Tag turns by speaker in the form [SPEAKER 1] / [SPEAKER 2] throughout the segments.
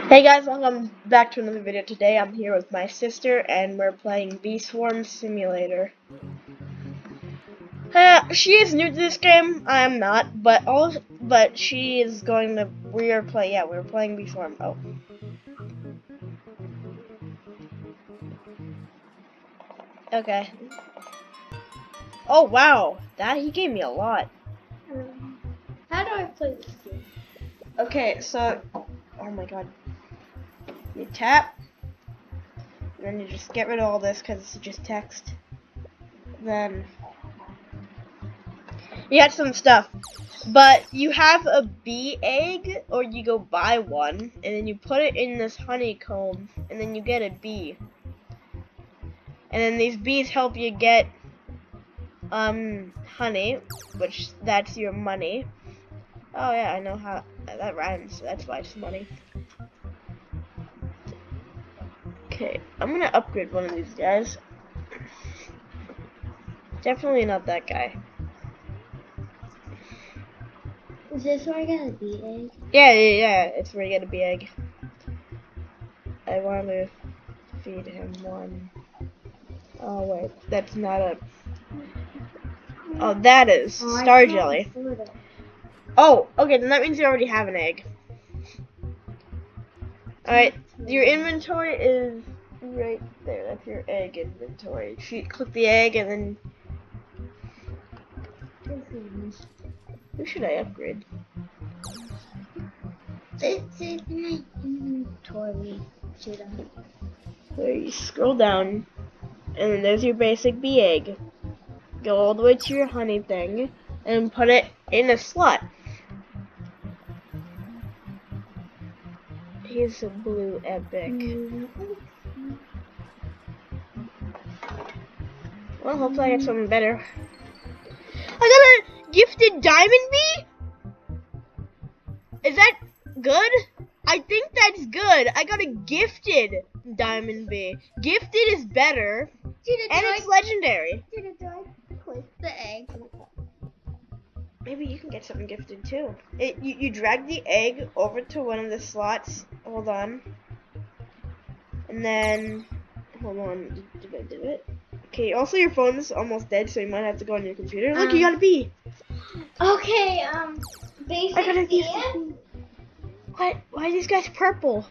[SPEAKER 1] Hey guys, welcome back to another video. Today I'm here with my sister and we're playing Bee Swarm Simulator. She is new to this game. I am not, but she is going to. We're playing Bee Swarm. Oh, okay. Oh wow, he gave me a lot.
[SPEAKER 2] How do I play this game?
[SPEAKER 1] Okay, so oh my god, you tap, and then you just get rid of all this because it's just text. Then you got some stuff. But you have a bee egg, or you go buy one, and then you put it in this honeycomb, and then you get a bee. And then these bees help you get honey, which that's your money. Oh yeah, I know how that rhymes. That's why it's money. Okay, I'm gonna upgrade one of these guys. Definitely not that guy.
[SPEAKER 2] Is this where I get a bee egg?
[SPEAKER 1] Yeah, it's where you get a bee egg. I want to feed him one. Oh wait, that's not a. Oh, that is star jelly. Oh, okay, then that means you already have an egg. Alright, your inventory is right there. That's your egg inventory. Click the egg and then. Who should I upgrade?
[SPEAKER 2] It's in my inventory.
[SPEAKER 1] There, you scroll down, and then there's your basic bee egg. Go all the way to your honey thing, and put it in a slot. Here's a blue epic. Well, hopefully I get something better. I got a gifted diamond bee? Is that good? I think that's good. I got a gifted diamond bee. Gifted is better, and it's legendary.
[SPEAKER 2] Click the egg.
[SPEAKER 1] Maybe you can get something gifted too. You drag the egg over to one of the slots. Hold on. And then, hold on. Did I do it? Okay, also your phone's almost dead, so you might have to go on your computer. Look, you got a bee.
[SPEAKER 2] Okay, basic
[SPEAKER 1] I got a
[SPEAKER 2] bee.
[SPEAKER 1] What? Why are these guys purple?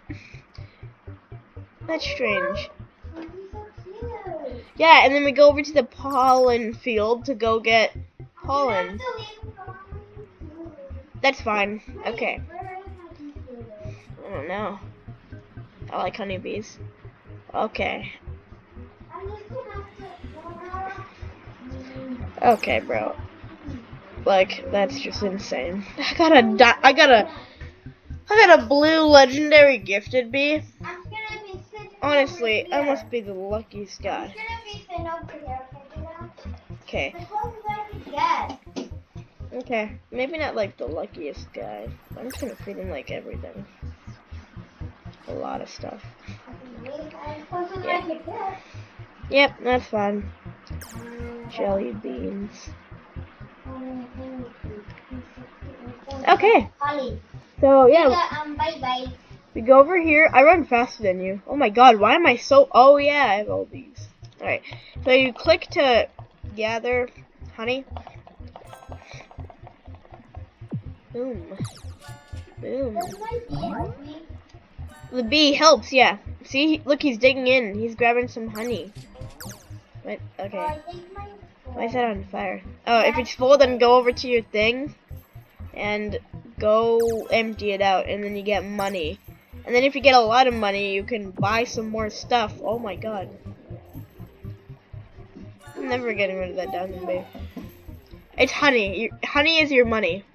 [SPEAKER 1] That's strange. Yeah, and then we go over to the pollen field to go get pollen. That's fine. Okay. I don't know. I like honeybees. Okay. Okay, bro. Like, that's just insane. I got a blue legendary gifted bee. Honestly, I must be the luckiest guy. Okay. Okay. Maybe not like the luckiest guy. I'm just gonna feed him like everything. A lot of stuff. Yeah. Yep, that's fine. Jelly beans. Okay. So yeah. We go over here. I run faster than you. Oh my god, why am I so... Oh yeah, I have all these. Alright. So you click to gather honey. Boom. Boom. The bee helps, yeah. See, look, he's digging in. He's grabbing some honey. Wait, okay. Why is that on fire? Oh, if it's full, then go over to your thing and go empty it out, and then you get money. And then if you get a lot of money, you can buy some more stuff. Oh my god. I'm never getting rid of that diamond bee. It's honey. Honey is your money.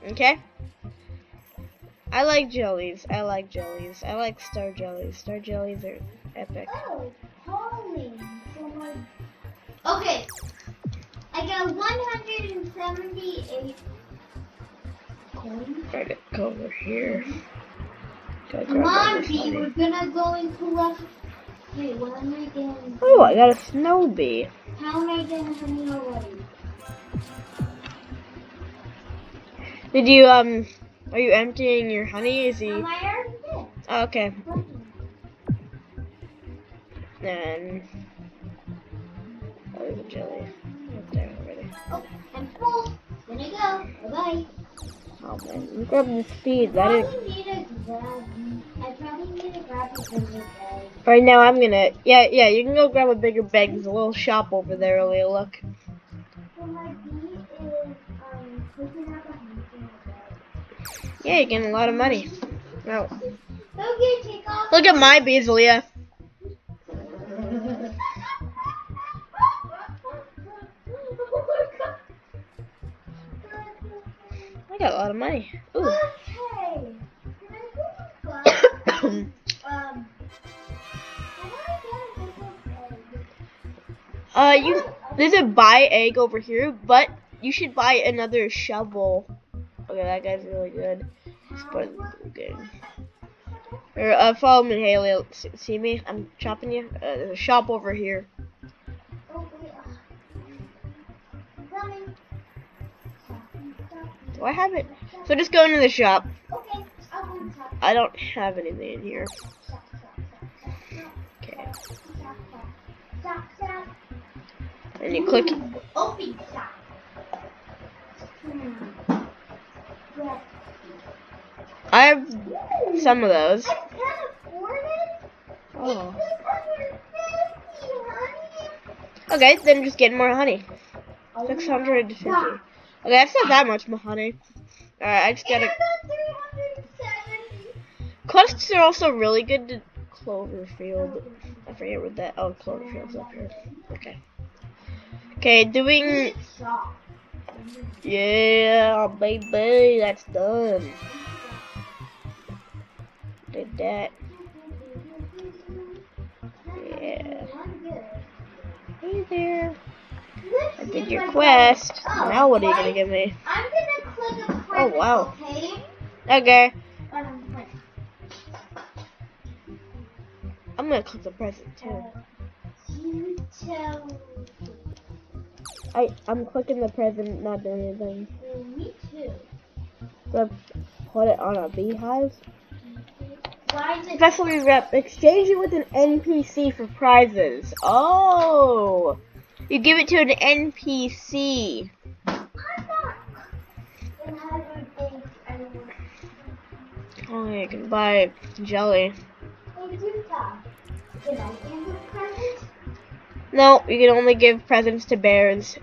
[SPEAKER 1] Okay? I like jellies. I like star jellies. Star jellies are epic.
[SPEAKER 2] Oh, holy. Okay. I got 178 coins.
[SPEAKER 1] Gotta go over here.
[SPEAKER 2] Come on, bee. We're gonna go into left. Wait, what am I getting?
[SPEAKER 1] Oh, I got a snow bee.
[SPEAKER 2] How am I getting honey already?
[SPEAKER 1] Did you, Are you emptying your honey? Is he?
[SPEAKER 2] I already did.
[SPEAKER 1] Oh, okay. And oh, there's a jelly right there already.
[SPEAKER 2] Oh, I'm full. Gonna go. Bye-bye.
[SPEAKER 1] Oh man, you grab the speed.
[SPEAKER 2] I
[SPEAKER 1] That is.
[SPEAKER 2] probably need to grab a bigger bag.
[SPEAKER 1] Right now, I'm gonna. Yeah. You can go grab a bigger bag. There's a little shop over there. Earlier, look.
[SPEAKER 2] So my bee is cooking up a hunting bag.
[SPEAKER 1] Yeah, you're getting a lot of money. No.
[SPEAKER 2] Okay, take off.
[SPEAKER 1] Look at my bees, Leah. I got a lot of money. Ooh.
[SPEAKER 2] Okay. Can I go to
[SPEAKER 1] You there's a buy egg over here, but you should buy another shovel. Okay, that guy's really good. Let's put it in the game. Or, follow me, Haley. See me? I'm chopping you. There's a shop over here. Do I have it? So just go into the shop.
[SPEAKER 2] Okay,
[SPEAKER 1] I don't have anything in here. Okay. And you click.
[SPEAKER 2] Open shop.
[SPEAKER 1] I have some of those.
[SPEAKER 2] I can't afford it.
[SPEAKER 1] Oh.
[SPEAKER 2] It's 650, honey.
[SPEAKER 1] Okay, then just get more honey. 650. Okay, that's not that much more honey. Alright, I just gotta.
[SPEAKER 2] 370.
[SPEAKER 1] Quests are also really good to Cloverfield. I forget what that. Oh, Cloverfield's up here. Okay. Okay, doing. Yeah, baby, that's done. Did that. Yeah. Hey there. I did your quest. Now what are you gonna give me?
[SPEAKER 2] I'm gonna click a present,
[SPEAKER 1] Oh wow.
[SPEAKER 2] okay?
[SPEAKER 1] Okay. I'm gonna click the present too.
[SPEAKER 2] You tell
[SPEAKER 1] I'm clicking the present, not doing anything.
[SPEAKER 2] me too.
[SPEAKER 1] So put it on a beehive.
[SPEAKER 2] Why is it?
[SPEAKER 1] Specialty rep, exchange it with an NPC for prizes. Oh, you give it to an NPC. Oh, you can buy jelly. No, you can only give presents to bears.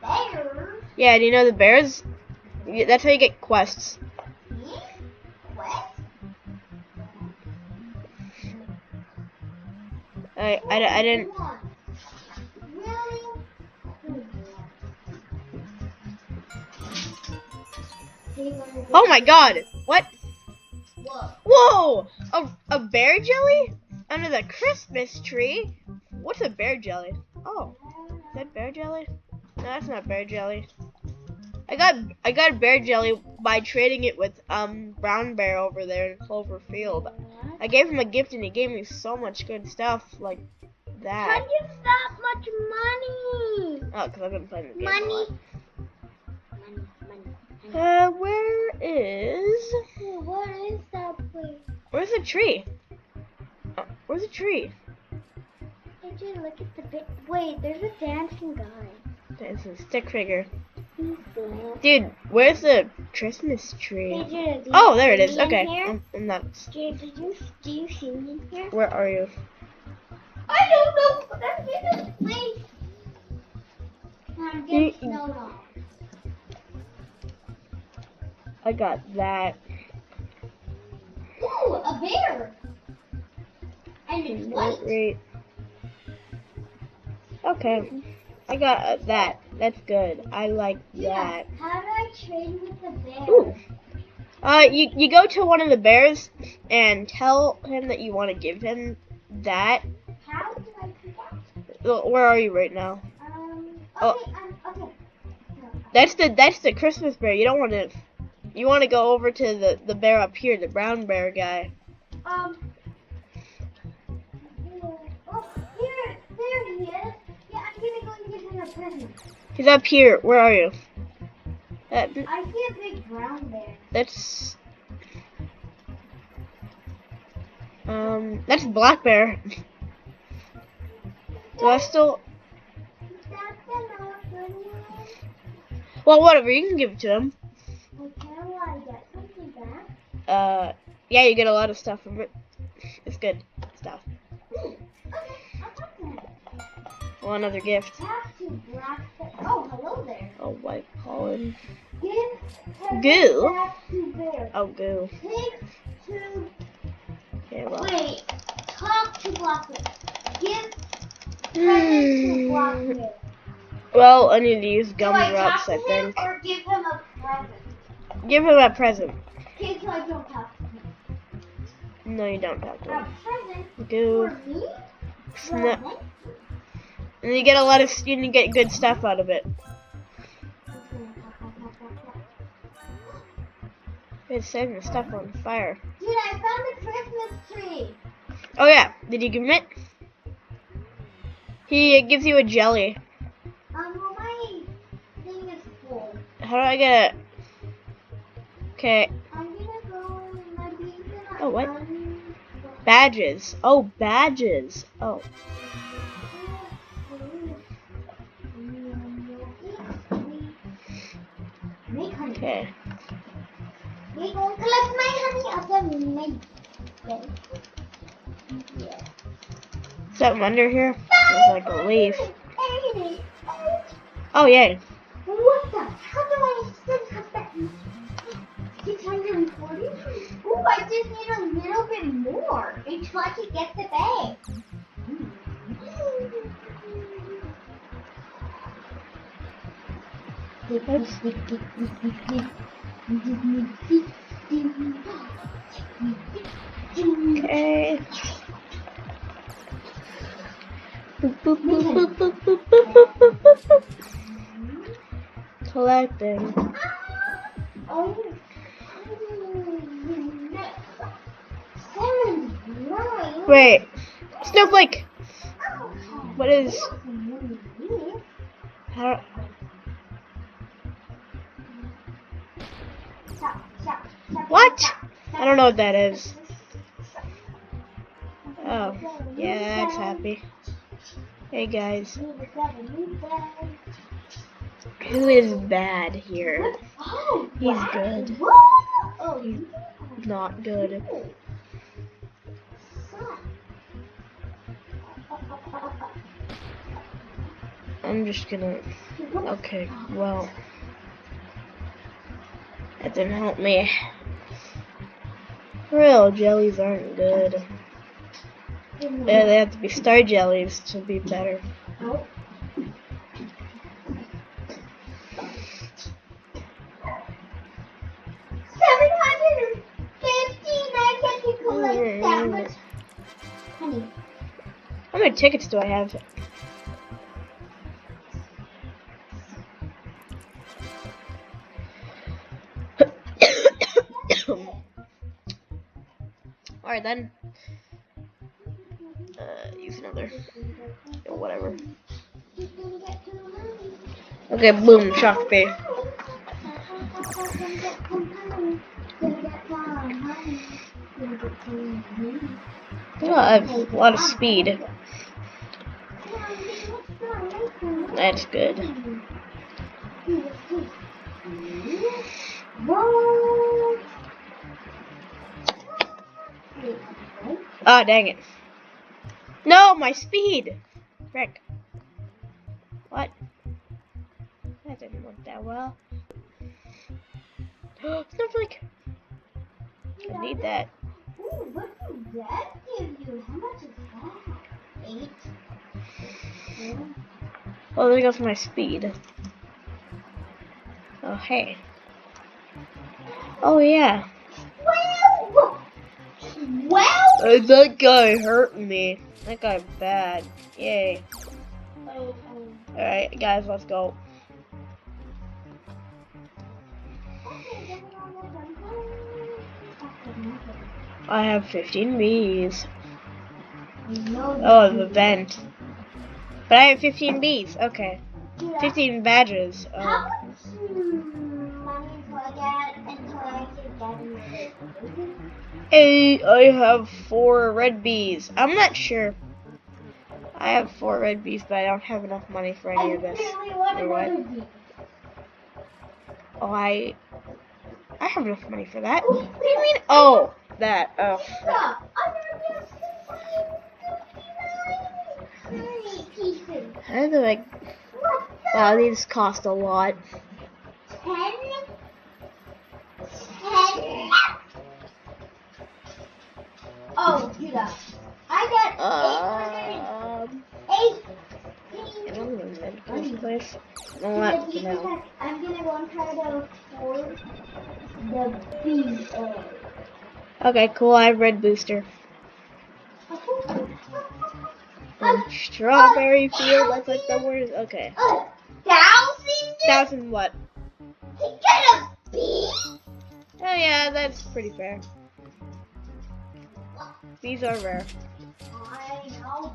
[SPEAKER 2] Bears?
[SPEAKER 1] Yeah, do you know the bears? That's how you get quests.
[SPEAKER 2] What?
[SPEAKER 1] I didn't.
[SPEAKER 2] Really?
[SPEAKER 1] Oh my god! What?
[SPEAKER 2] Whoa.
[SPEAKER 1] Whoa! A bear jelly? Under the Christmas tree? What's a bear jelly? Oh, is that bear jelly? No, that's not bear jelly. I got bear jelly by trading it with Brown Bear over there in Cloverfield. I gave him a gift and he gave me so much good stuff like that.
[SPEAKER 2] How'd you that much money?
[SPEAKER 1] Oh, because I've been playing the game.
[SPEAKER 2] Money.
[SPEAKER 1] Where is?
[SPEAKER 2] What is that place?
[SPEAKER 1] Where's the tree? Oh, where's the tree?
[SPEAKER 2] Did you look at the bit? Wait, there's a dancing guy.
[SPEAKER 1] There's a stick figure.
[SPEAKER 2] He's dancing.
[SPEAKER 1] Dude, where's the Christmas tree?
[SPEAKER 2] Hey, Jared,
[SPEAKER 1] Oh, there it is.
[SPEAKER 2] see me in
[SPEAKER 1] Okay,
[SPEAKER 2] here?
[SPEAKER 1] I'm not.
[SPEAKER 2] Jared, do you see me in here?
[SPEAKER 1] Where are you?
[SPEAKER 2] I don't know, but I'm in this place. I'm getting snowed on.
[SPEAKER 1] I got that.
[SPEAKER 2] Ooh, a bear. And it's white.
[SPEAKER 1] Great. Okay, I got that. That's good. I like that.
[SPEAKER 2] How do I trade with the bear?
[SPEAKER 1] Ooh. You go to one of the bears and tell him that you want to give him that.
[SPEAKER 2] How do I do that?
[SPEAKER 1] Where are you right now?
[SPEAKER 2] Okay, okay. No.
[SPEAKER 1] That's the Christmas bear. You don't want to. You want to go over to the bear up here, the brown bear guy.
[SPEAKER 2] Yeah. Oh, there he is. Yeah, I'm gonna go and give him a present.
[SPEAKER 1] He's up here. Where are you?
[SPEAKER 2] I see a big brown bear.
[SPEAKER 1] That's black bear. Do I still? Well, whatever. You can give it to him.
[SPEAKER 2] Okay, will I get something back?
[SPEAKER 1] Yeah, you get a lot of stuff from it. It's good stuff.
[SPEAKER 2] Okay, I'll talk to him.
[SPEAKER 1] Well, another gift.
[SPEAKER 2] Back to black bear. Oh, hello there.
[SPEAKER 1] Oh, white pollen.
[SPEAKER 2] Give
[SPEAKER 1] Goo.
[SPEAKER 2] back to bear.
[SPEAKER 1] Oh, goo.
[SPEAKER 2] Take to.
[SPEAKER 1] Okay, well.
[SPEAKER 2] Wait. Talk to black bear. Give present to black bear.
[SPEAKER 1] Well, I need to use
[SPEAKER 2] Do I
[SPEAKER 1] gumdrops,
[SPEAKER 2] talk to
[SPEAKER 1] I
[SPEAKER 2] him
[SPEAKER 1] think.
[SPEAKER 2] or give him a present?
[SPEAKER 1] Give him a present.
[SPEAKER 2] Okay, so I don't talk to him.
[SPEAKER 1] No, you don't talk to
[SPEAKER 2] A
[SPEAKER 1] him.
[SPEAKER 2] present
[SPEAKER 1] Goo.
[SPEAKER 2] for me?
[SPEAKER 1] Snap. And you get a lot of, you can get good stuff out of it. It's setting the stuff on fire.
[SPEAKER 2] Dude, I found a Christmas tree.
[SPEAKER 1] Oh yeah, did you give him it? He gives you a jelly.
[SPEAKER 2] Well, my thing is full.
[SPEAKER 1] How do I get it? Okay.
[SPEAKER 2] I'm gonna go in my beans and
[SPEAKER 1] Oh, what? Badges. Oh, badges. Oh.
[SPEAKER 2] Make honey.
[SPEAKER 1] Okay.
[SPEAKER 2] We gonna collect my honey up the make. Yeah.
[SPEAKER 1] Something under here? There's like a leaf. Oh, yay.
[SPEAKER 2] What the? How do I still have that? 640? Ooh, I just need a little bit more until I can get the bag.
[SPEAKER 1] Okay. Boop, boop, boop, boop, boop, boop, boop, boop, boop, boop. Collecting. Wait. Snowflake. What is? How? What? I don't know what that is. Oh, yeah, that's happy. Hey guys, who is bad here? He's good. He's not good. I'm just gonna. Okay, well, that didn't help me. Real jellies aren't good. Yeah, they have to be star jellies to be better.
[SPEAKER 2] Oh. 750. I get to collect that much honey.
[SPEAKER 1] How many tickets do I have? Alright then. Use another. Or whatever. Okay, boom, shock me. Oh, I have a lot of speed. That's good. Ah, dang it. No, my speed! Frick. What? That didn't work that well. Snowflake! I need that.
[SPEAKER 2] Ooh, what does that give you? How much is that? 8?
[SPEAKER 1] Oh, there goes my speed. Oh, hey. Oh, yeah.
[SPEAKER 2] 12?
[SPEAKER 1] That guy hurt me. That guy bad. Yay. Alright, guys, let's go. I have 15 bees. Oh, the vent. But I have 15 bees. Okay. 15 badges.
[SPEAKER 2] How
[SPEAKER 1] Oh.
[SPEAKER 2] much
[SPEAKER 1] Hey, I have 4 red bees. I'm not sure. I have 4 red bees, but I don't have enough money for any of this. Or what? Oh, I have enough money for that. What do you mean? Oh, that. Oh. How do I? Wow, these cost a lot.
[SPEAKER 2] 10. Oh, Judah. I got 818.
[SPEAKER 1] I'm gonna this place. No, what? No.
[SPEAKER 2] I'm gonna go and try to afford the bee.
[SPEAKER 1] Okay, cool. I have red booster. Strawberry field. That's like the word. Okay. 1,000 what?
[SPEAKER 2] To get a bee?
[SPEAKER 1] Oh yeah, that's pretty fair. These are rare.
[SPEAKER 2] I know.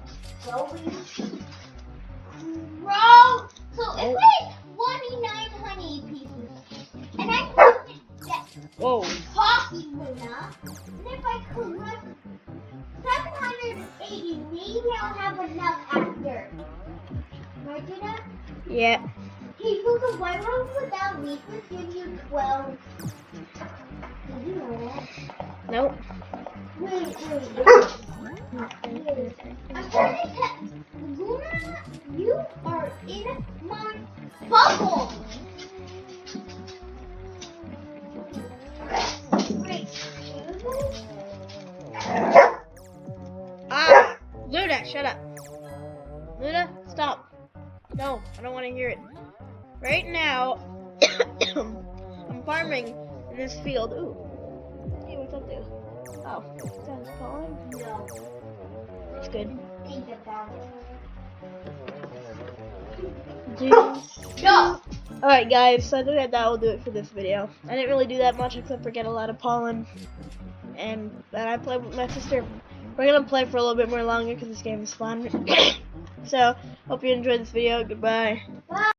[SPEAKER 2] Bro, so if I 29 honey pieces, and I put that coffee Luna, and if I collect 780, maybe I'll have enough after. Right, Luna?
[SPEAKER 1] Yeah.
[SPEAKER 2] Okay, so the white rose without weakness gives you 12. Did you know that?
[SPEAKER 1] Nope.
[SPEAKER 2] Wait. I'm trying to tell Luna, you are in my bubble. Wait.
[SPEAKER 1] Ah! Luna, shut up. Luna, stop. No, I don't want to hear it. Right now, I'm farming in this field. Ooh. Hey, what's up, dude? Oh, sounds calling?
[SPEAKER 2] No.
[SPEAKER 1] It's good.
[SPEAKER 2] Think about
[SPEAKER 1] Dude.
[SPEAKER 2] No.
[SPEAKER 1] Alright guys, so I think that will do it for this video. I didn't really do that much except for get a lot of pollen. And then I played with my sister. We're gonna play for a little bit more longer because this game is fun. So, hope you enjoyed this video. Goodbye.
[SPEAKER 2] Bye.